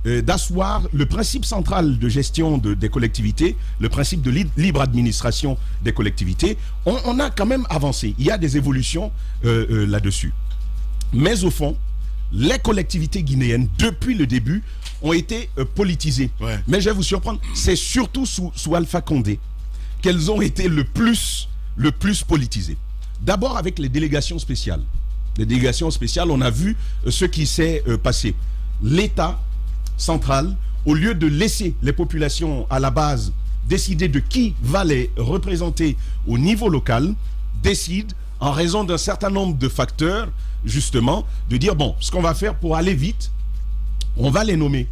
d'asseoir le principe central de gestion des collectivités, le principe de libre administration des collectivités. On a quand même avancé. Il y a des évolutions là-dessus. Mais au fond, les collectivités guinéennes, depuis le début, ont été politisées. Mais je vais vous surprendre, c'est surtout sous Alpha Condé qu'elles ont été le plus politisées. D'abord avec les délégations spéciales. Les délégations spéciales, on a vu ce qui s'est passé. L'État central, au lieu de laisser les populations à la base décider de qui va les représenter au niveau local, décide, en raison d'un certain nombre de facteurs, justement, de dire, bon, ce qu'on va faire pour aller vite, on va les nommer.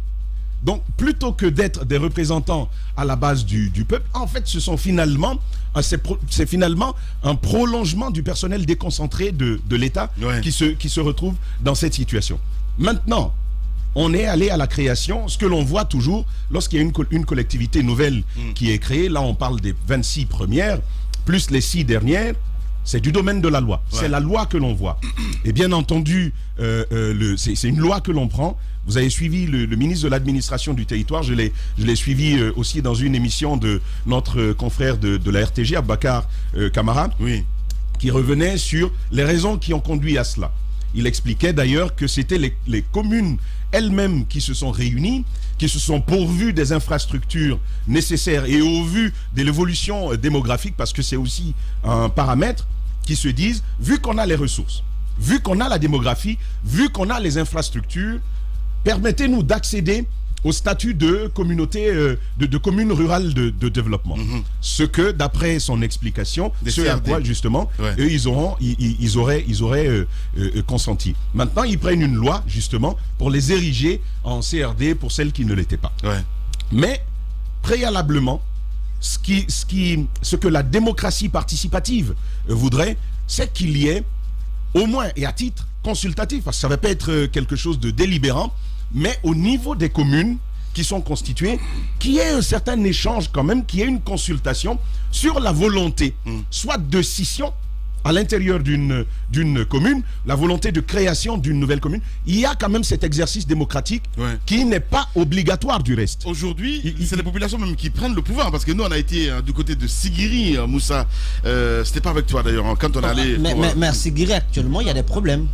Donc, plutôt que d'être des représentants à la base du peuple, en fait, c'est finalement un prolongement du personnel déconcentré de l'État qui se retrouve dans cette situation. Maintenant, on est allé à la création, ce que l'on voit toujours lorsqu'il y a une collectivité nouvelle qui est créée. Là, on parle des 26 premières, plus les 6 dernières. C'est du domaine de la loi. C'est la loi que l'on voit. Et bien entendu, c'est une loi que l'on prend. Vous avez suivi le ministre de l'administration du territoire. Je l'ai suivi aussi dans une émission de notre confrère de la RTG, Abakar Camara, qui revenait sur les raisons qui ont conduit à cela. Il expliquait d'ailleurs que c'était les communes elles-mêmes qui se sont réunies, qui se sont pourvues des infrastructures nécessaires et au vu de l'évolution démographique, parce que c'est aussi un paramètre, qui se disent, vu qu'on a les ressources, vu qu'on a la démographie, vu qu'on a les infrastructures, permettez-nous d'accéder au statut de communauté, de commune rurale de développement. Ce que, d'après son explication, ce à quoi justement, eux, ils auraient consenti. Maintenant, ils prennent une loi, justement, pour les ériger en CRD pour celles qui ne l'étaient pas. Mais, préalablement, ce que la démocratie participative voudrait, c'est qu'il y ait, au moins et à titre consultatif, parce que ça ne va pas être quelque chose de délibérant, mais au niveau des communes qui sont constituées, qu'il y ait un certain échange quand même, qu'il y ait une consultation sur la volonté, soit de scission à l'intérieur d'une commune, la volonté de création d'une nouvelle commune. Il y a quand même cet exercice démocratique qui n'est pas obligatoire du reste.
Aujourd'hui, c'est les populations même qui prennent le pouvoir, parce que nous, on a été du côté de Sigiri, Moussa. C'était pas avec toi d'ailleurs, quand on allait...
Mais à Sigiri, actuellement, il y a des problèmes.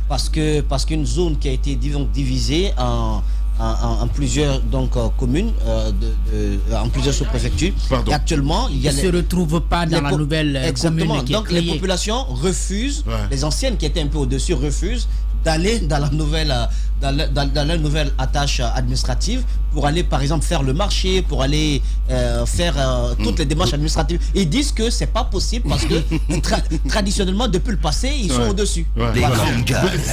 Parce qu'une zone qui a été divisée en plusieurs communes, en plusieurs sous-préfectures. Actuellement, il
ne se retrouvent pas dans la nouvelle commune qui est créée.
Les populations refusent, les anciennes qui étaient un peu au-dessus refusent d'aller dans la nouvelle dans leur nouvelle attache administrative pour aller par exemple faire le marché, pour aller faire toutes les démarches administratives. Ils disent que c'est pas possible parce que traditionnellement depuis le passé ils sont au-dessus.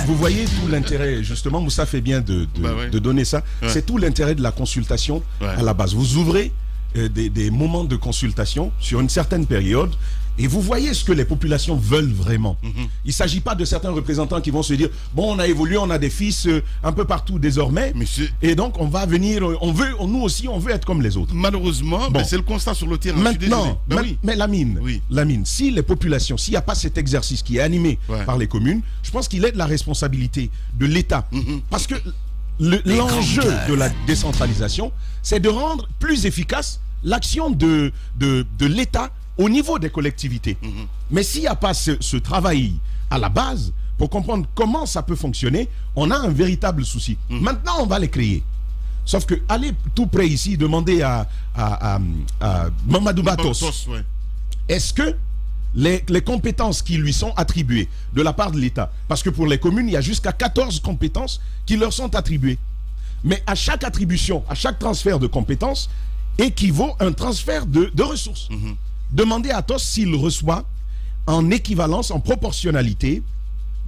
Vous voyez tout l'intérêt, justement Moussa fait bien de donner ça. C'est tout l'intérêt de la consultation à la base. Vous ouvrez des moments de consultation sur une certaine période et vous voyez ce que les populations veulent vraiment. Il ne s'agit pas de certains représentants qui vont se dire bon, on a évolué, on a des fils un peu partout désormais, et donc on va venir, nous aussi on veut être comme les autres.
Malheureusement, c'est le constat sur le terrain.
Maintenant, mais Lamine, si les populations, s'il n'y a pas cet exercice qui est animé par les communes, je pense qu'il est de la responsabilité de l'État. Parce que l'enjeu de la décentralisation, c'est de rendre plus efficace l'action de l'État au niveau des collectivités. Mais s'il n'y a pas ce travail à la base, pour comprendre comment ça peut fonctionner, on a un véritable souci. Maintenant, on va les créer. Sauf que, allez tout près ici, demander à Mamadou Batos, est-ce que les compétences qui lui sont attribuées de la part de l'État, parce que pour les communes, il y a jusqu'à 14 compétences qui leur sont attribuées. Mais à chaque attribution, à chaque transfert de compétences, équivaut un transfert de ressources. Demandez à Atos s'il reçoit en équivalence, en proportionnalité,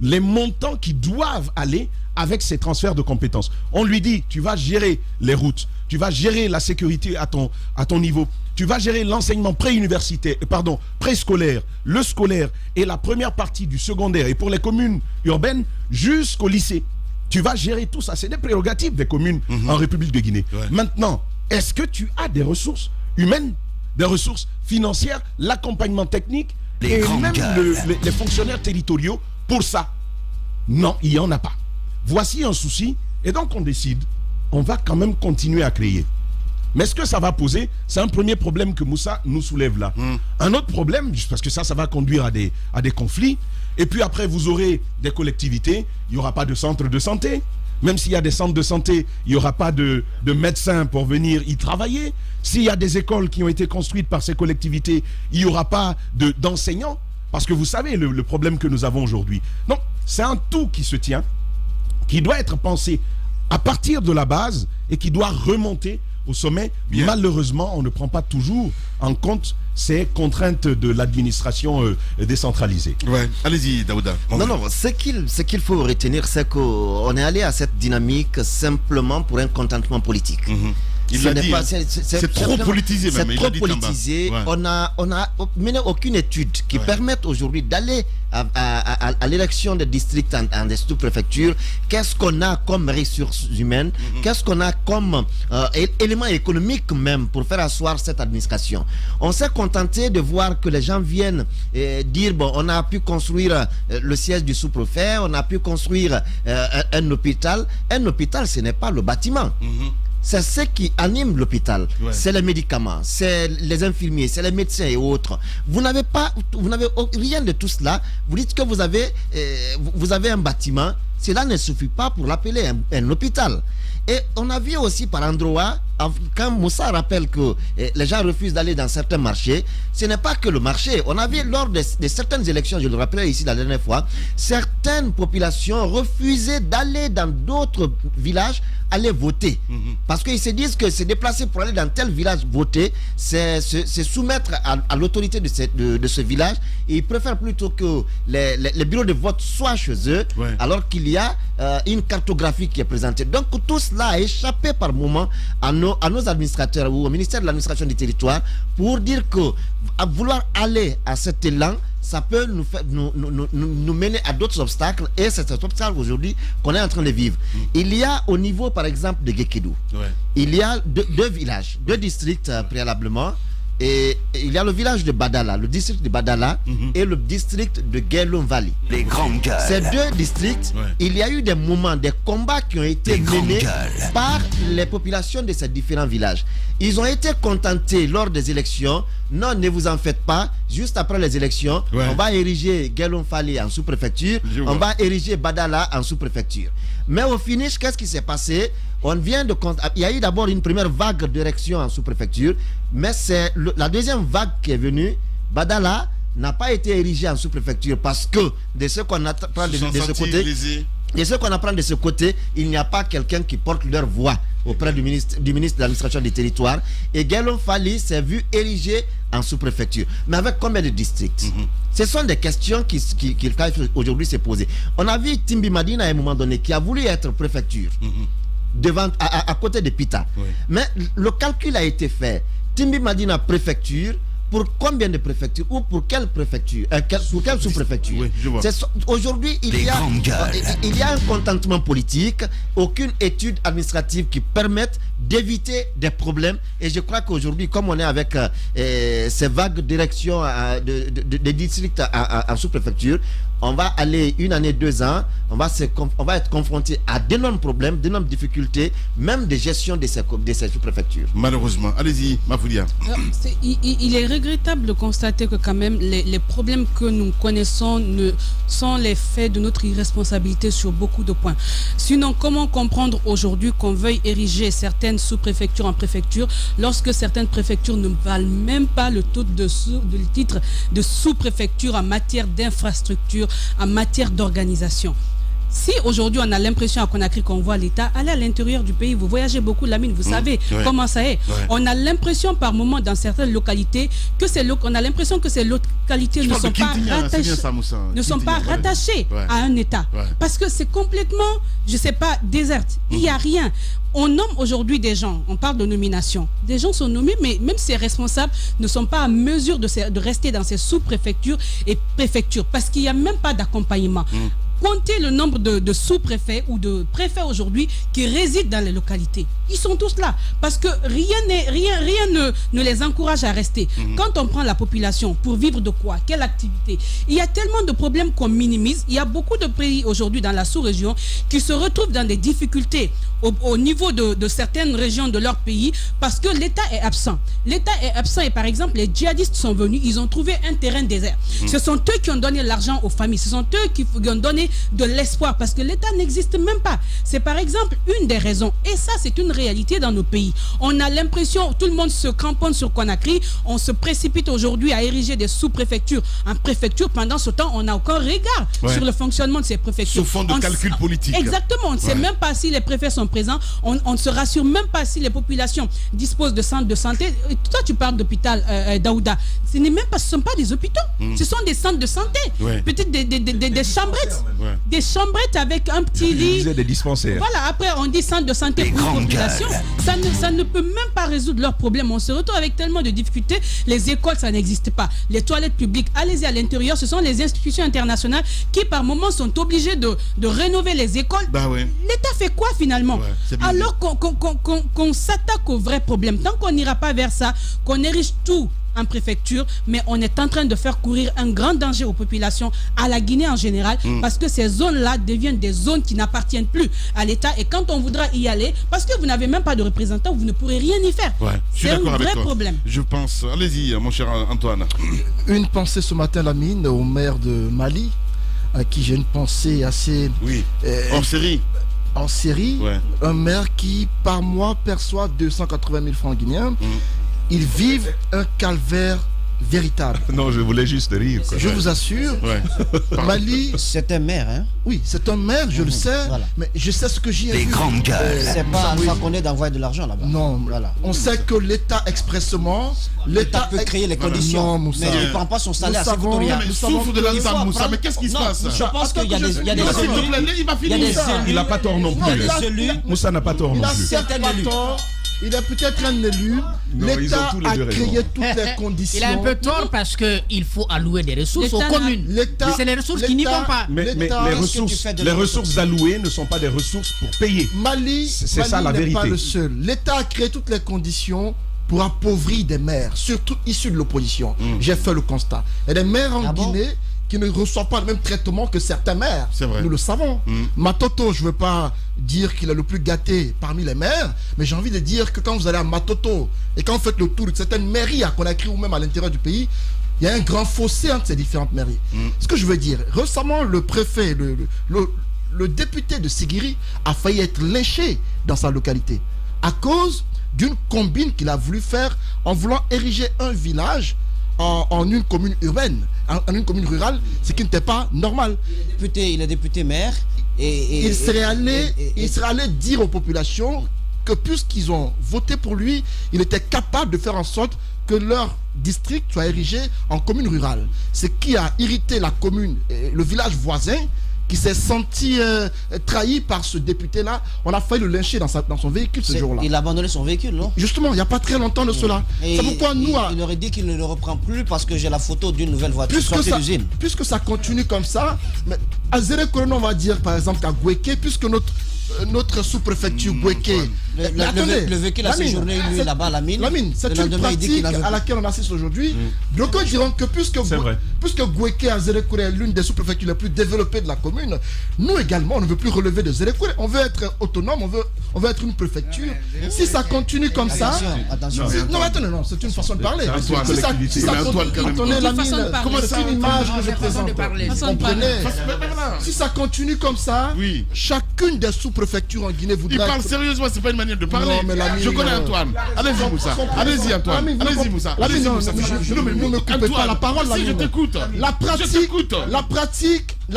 les montants qui doivent aller avec ces transferts de compétences. On lui dit, tu vas gérer les routes, tu vas gérer la sécurité à ton niveau, tu vas gérer l'enseignement préscolaire, le scolaire et la première partie du secondaire, et pour les communes urbaines jusqu'au lycée. Tu vas gérer tout ça. C'est des prérogatives des communes en République de Guinée. Maintenant, est-ce que tu as des ressources humaines, des ressources financières, l'accompagnement technique et même les fonctionnaires territoriaux pour ça? Non, il n'y en a pas. Voici un souci, et donc on décide, on va quand même continuer à créer. Mais ce que ça va poser, c'est un premier problème que Moussa nous soulève là. Un autre problème, parce que ça va conduire à des conflits, et puis après vous aurez des collectivités, il n'y aura pas de centre de santé. Même s'il y a des centres de santé, il n'y aura pas de médecins pour venir y travailler. S'il y a des écoles qui ont été construites par ces collectivités, il n'y aura pas d'enseignants. Parce que vous savez le problème que nous avons aujourd'hui. Donc, c'est un tout qui se tient, qui doit être pensé à partir de la base et qui doit remonter au sommet. Malheureusement, on ne prend pas toujours en compte ces contraintes de l'administration décentralisée.
Allez-y, Daouda.
Non, ce qu'il faut retenir, c'est qu'on est allé à cette dynamique simplement pour un contentement politique.
Il l'a dit, c'est trop politisé même.
C'est trop politisé. On n'a mené aucune étude qui permette aujourd'hui d'aller à l'élection des districts en des sous-préfectures. Qu'est-ce qu'on a comme ressources humaines? Qu'est-ce qu'on a comme éléments économiques même pour faire asseoir cette administration? On s'est contenté de voir que les gens viennent dire, bon, on a pu construire le siège du sous-préfet, on a pu construire un hôpital. Un hôpital, ce n'est pas le bâtiment. C'est ce qui anime l'hôpital. C'est les médicaments, c'est les infirmiers, c'est les médecins et autres. Vous n'avez rien de tout cela. Vous dites que vous avez un bâtiment. Cela ne suffit pas pour l'appeler un hôpital. Et on a vu aussi par endroits, quand Moussa rappelle que les gens refusent d'aller dans certains marchés, ce n'est pas que le marché. On a vu lors de certaines élections, je le rappelais ici la dernière fois, certaines populations refusaient d'aller dans d'autres villages aller voter. Parce qu'ils se disent que se déplacer pour aller dans tel village voter, c'est se soumettre à l'autorité de ce village. Et ils préfèrent plutôt que les bureaux de vote soient chez eux, alors qu'il y a une cartographie qui est présentée. Donc tout cela a échappé par moment à nos administrateurs ou au ministère de l'administration du territoire pour dire que à vouloir aller à cet élan, ça peut nous mener à d'autres obstacles, et c'est cet obstacle aujourd'hui qu'on est en train de vivre. Il y a au niveau par exemple de Guékédou, il y a deux villages, deux districts préalablement. Et il y a le village de Badala, le district de Badala et le district de Guelon Valley.
Les grandes gueules.
Ces deux districts, il y a eu des moments, des combats qui ont été menés par les populations de ces différents villages. Ils ont été contentés lors des élections. Non, ne vous en faites pas. Juste après les élections, on va ériger Guelon Valley en sous-préfecture. On va ériger Badala en sous-préfecture. Mais au finish, qu'est-ce qui s'est passé? Il y a eu d'abord une première vague d'érection en sous-préfecture, mais c'est la deuxième vague qui est venue. Badala n'a pas été érigé en sous-préfecture parce que de ce qu'on apprend de ce côté, il n'y a pas quelqu'un qui porte leur voix auprès du ministre de l'administration du territoire. Et Guelon Valley s'est vu érigé en sous-préfecture. Mais avec combien de districts? Ce sont des questions qu'il faut aujourd'hui se poser. On a vu Timbi Madina à un moment donné qui a voulu être préfecture. À côté de Pita. Mais le calcul a été fait. Timbi Madina préfecture, pour combien de préfectures ou pour quelle préfecture, pour quelle sous-préfecture? Aujourd'hui, il y a un contentement politique, aucune étude administrative qui permette d'éviter des problèmes. Et je crois qu'aujourd'hui, comme on est avec ces vagues d'érection des districts en sous-préfecture, on va aller 1 année, 2 ans, on va être confronté à d'énormes problèmes, d'énormes difficultés, même de gestion de ces sous-préfectures.
Malheureusement. Allez-y, Mafoulia.
Il est regrettable de constater que quand même les problèmes que nous connaissons sont les faits de notre irresponsabilité sur beaucoup de points. Sinon, comment comprendre aujourd'hui qu'on veuille ériger certaines sous-préfectures en préfecture lorsque certaines préfectures ne valent même pas le titre de sous-préfecture en matière d'infrastructure, en matière d'organisation? Si aujourd'hui on a l'impression à Conakry qu'on voit l'État, aller à l'intérieur du pays, vous voyagez beaucoup, Lamine, vous savez comment ça est. On a l'impression par moment dans certaines localités que on a l'impression que ces localités ne sont pas rattachées à un État. Parce que c'est complètement, je sais pas, déserte. Il n'y a rien. On nomme aujourd'hui des gens, on parle de nomination. Des gens sont nommés, mais même ces responsables ne sont pas à mesure de rester dans ces sous-préfectures et préfectures parce qu'il n'y a même pas d'accompagnement. Comptez le nombre de sous-préfets ou de préfets aujourd'hui qui résident dans les localités. Ils sont tous là parce que rien ne les encourage à rester. Quand on prend la population pour vivre de quoi? Quelle activité? Il y a tellement de problèmes qu'on minimise. Il y a beaucoup de pays aujourd'hui dans la sous-région qui se retrouvent dans des difficultés au niveau de certaines régions de leur pays parce que l'État est absent. L'État est absent et par exemple les djihadistes sont venus, ils ont trouvé un terrain désert. Ce sont eux qui ont donné l'argent aux familles, ce sont eux qui ont donné de l'espoir parce que l'État n'existe même pas. C'est par exemple une des raisons et ça c'est une réalité dans nos pays. On a l'impression, tout le monde se cramponne sur Conakry, on se précipite aujourd'hui à ériger des sous-préfectures en préfecture. Pendant ce temps, on n'a aucun regard sur le fonctionnement de ces préfectures.
Sous fond de calcul politique.
Exactement, on ne sait même pas si les préfets sont présents, on ne se rassure même pas si les populations disposent de centres de santé. Et toi tu parles d'hôpital Daouda, ce ne sont pas des hôpitaux, ce sont des centres de santé, peut-être des chambrettes. Des chambrettes avec un petit lit.
Des dispensaires.
Voilà, après on dit centre de santé pour une population. Ça ne peut même pas résoudre leurs problèmes. On se retrouve avec tellement de difficultés. Les écoles, ça n'existe pas. Les toilettes publiques, allez-y à l'intérieur. Ce sont les institutions internationales qui par moments sont obligées de rénover les écoles. L'État fait quoi finalement? Alors qu'on s'attaque aux vrais problèmes. Tant qu'on n'ira pas vers ça, qu'on érige tout en préfecture, mais on est en train de faire courir un grand danger aux populations, à la Guinée en général, parce que ces zones-là deviennent des zones qui n'appartiennent plus à l'État. Et quand on voudra y aller, parce que vous n'avez même pas de représentants, vous ne pourrez rien y faire. C'est un vrai problème.
Je pense. Allez-y, mon cher Antoine.
Une pensée ce matin, Lamine, au maire de Mali, à qui j'ai une pensée assez...
hors série.
En série, un maire qui, par mois, perçoit 280 000 francs guinéens. Ils vivent un calvaire véritable.
Non, je voulais juste rire.
Je vous assure, Mali...
C'est un maire, hein?
Oui, c'est un maire, je le sais, mais je sais ce que j'y ai vu.
Des grandes gueules.
C'est pas Alpha Condé d'envoyer de l'argent là-bas.
Non, on sait que l'État expressement...
L'État peut créer les conditions, mais il ne prend pas son salaire à
Souffle de l'Anza Moussa, mais qu'est-ce qui se passe?
Je pense qu'il y a des élus.
Il n'a pas tort non plus. Moussa n'a pas tort non plus.
Il est peut-être un élu. L'État a créé toutes les conditions.
Il a un peu tort parce qu'il faut allouer des ressources aux communes. C'est les ressources qui n'y vont pas.
Mais les ressources allouées ne sont pas des ressources pour payer.
Mali, c'est ça la vérité. N'est pas le seul. L'État a créé toutes les conditions pour appauvrir des maires, surtout issus de l'opposition. J'ai fait le constat. Et des maires en Guinée qui ne reçoivent pas le même traitement que certains maires. Nous le savons. Matoto, je ne veux pas dire qu'il est le plus gâté parmi les maires, mais j'ai envie de dire que quand vous allez à Matoto et quand vous faites le tour de certaines mairies à Conakry ou même à l'intérieur du pays, il y a un grand fossé entre ces différentes mairies. Ce que je veux dire, récemment, le préfet, le député de Sigiri a failli être lynché dans sa localité à cause d'une combine qu'il a voulu faire en voulant ériger un village en une commune urbaine, en une commune rurale, ce qui n'était pas normal.
Il est député maire et
il serait allé dire aux populations que puisqu'ils ont voté pour lui, il était capable de faire en sorte que leur district soit érigé en commune rurale. Ce qui a irrité la commune, le village voisin, qui s'est senti trahi par ce député-là. On a failli le lyncher dans son véhicule ce jour-là.
Il a abandonné son véhicule, non?
Justement, il n'y a pas très longtemps de cela. C'est pourquoi nous...
Il aurait dit qu'il ne le reprend plus parce que j'ai la photo d'une nouvelle voiture sortie d'usine.
Puisque ça continue comme ça, à Zérekorono, on va dire par exemple qu'à Gouéké, puisque notre sous-préfecture Gouéké
Le véhicule a séjourné, lui, là-bas, la mine.
C'est une pratique à laquelle on assiste aujourd'hui. Donc, ils diront que puisque Gouéké à Zérékouré est l'une des sous-préfectures les plus développées de la commune, nous également, on ne veut plus relever de Zérékouré. On veut être autonome, on veut être une préfecture. Si ça continue comme ça...
Attention.
Non, attendez, non, c'est une façon de parler. Si ça continue, c'est une image que je présente. Comprenez? Si ça continue comme ça, chacune des sous-préfectures en Guinée voudrait...
Il parle sérieusement, c'est pas une manière de parler.
Non, mais
je connais Antoine. Allez-y, Moussa. Allez-y, Antoine. Allez-y, Moussa.
Allez-y, Moussa. Ne me coupez pas la parole.
Si, je t'écoute.
La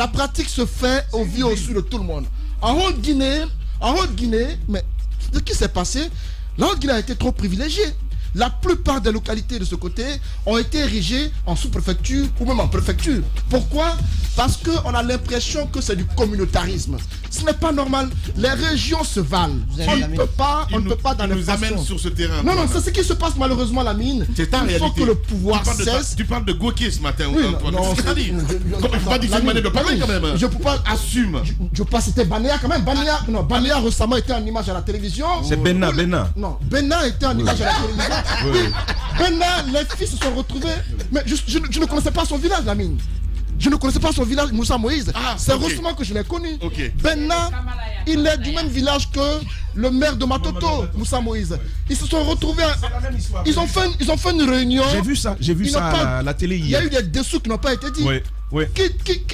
pratique se fait au vu au su de tout le monde. En Haute-Guinée, mais ce qui s'est passé, la Haute-Guinée a été trop privilégiée. La plupart des localités de ce côté ont été érigées en sous-préfecture ou même en préfecture. Pourquoi? Parce qu'on a l'impression que c'est du communautarisme. Ce n'est pas normal. Les régions se valent. On ne peut pas dans les
nous amène sur ce terrain.
Non, c'est ce qui se passe malheureusement à la mine.
C'est ta réalité.
Il faut que le pouvoir cesse.
Tu parles de Gouéké ce matin.
Oui,
Antoine. Qu'est-ce que tu as dit? Pas dire une manière de parler quand même.
Je peux pas...
Assume.
Je peux pas citer Banéa quand même. Banéa récemment était en image à la télévision.
C'est Benna.
Non, Benna était en image à la télévision. Oui. Benna, les filles se sont retrouvés. Mais je ne connaissais pas son village, la mine. Je ne connaissais pas son village, Moussa Moïse. C'est récemment que je l'ai connu. Benna, il est du même village que le maire de Matoto, Moussa Moïse. Ils se sont retrouvés. Ils ont fait une réunion.
J'ai vu ça à la télé hier.
Il y a eu des dessous qui n'ont pas été dits.
Oui.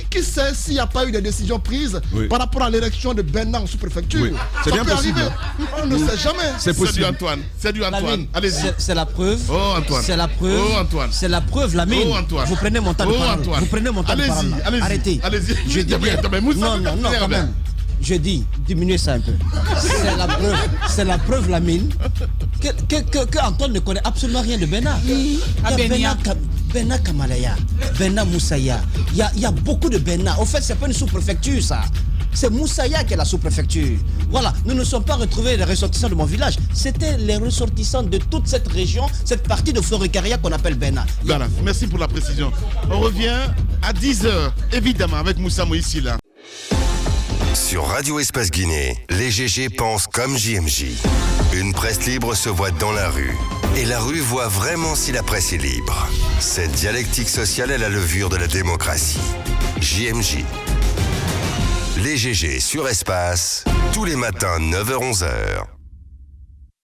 Qui sait s'il n'y a pas eu des décisions prises par rapport à l'élection de Benna en sous-préfecture?
C'est bien possible.
On ne sait jamais.
C'est possible.
C'est du Antoine. Allez-y.
C'est la preuve.
Oh, Antoine.
C'est la preuve.
Oh, Antoine.
C'est la preuve, la mine.
Oh, Antoine.
Vous prenez mon temps de parole.
Antoine.
Vous prenez mon temps de parole.
Allez-y.
Arrêtez. Je dis bien. Non, quand même. Je dis, diminuez ça un peu. C'est la preuve, la mine, que Antoine ne connaît absolument rien de Benna. Il y a Benna Kamalaya, Benna Moussaya. Il y a beaucoup de Benna. Au fait, c'est pas une sous-préfecture, ça. C'est Moussaya qui est la sous-préfecture. Voilà, nous ne sommes pas retrouvés les ressortissants de mon village. C'était les ressortissants de toute cette région, cette partie de Forêt-Carrière qu'on appelle Benna.
Voilà, merci pour la précision. On revient à 10h, évidemment, avec Moussa Moïse là.
Sur Radio Espace Guinée, les GG pensent comme JMJ. Une presse libre se voit dans la rue. Et la rue voit vraiment si la presse est libre. Cette dialectique sociale est la levure de la démocratie. JMJ. Les GG sur Espace, tous les matins 9h-11h.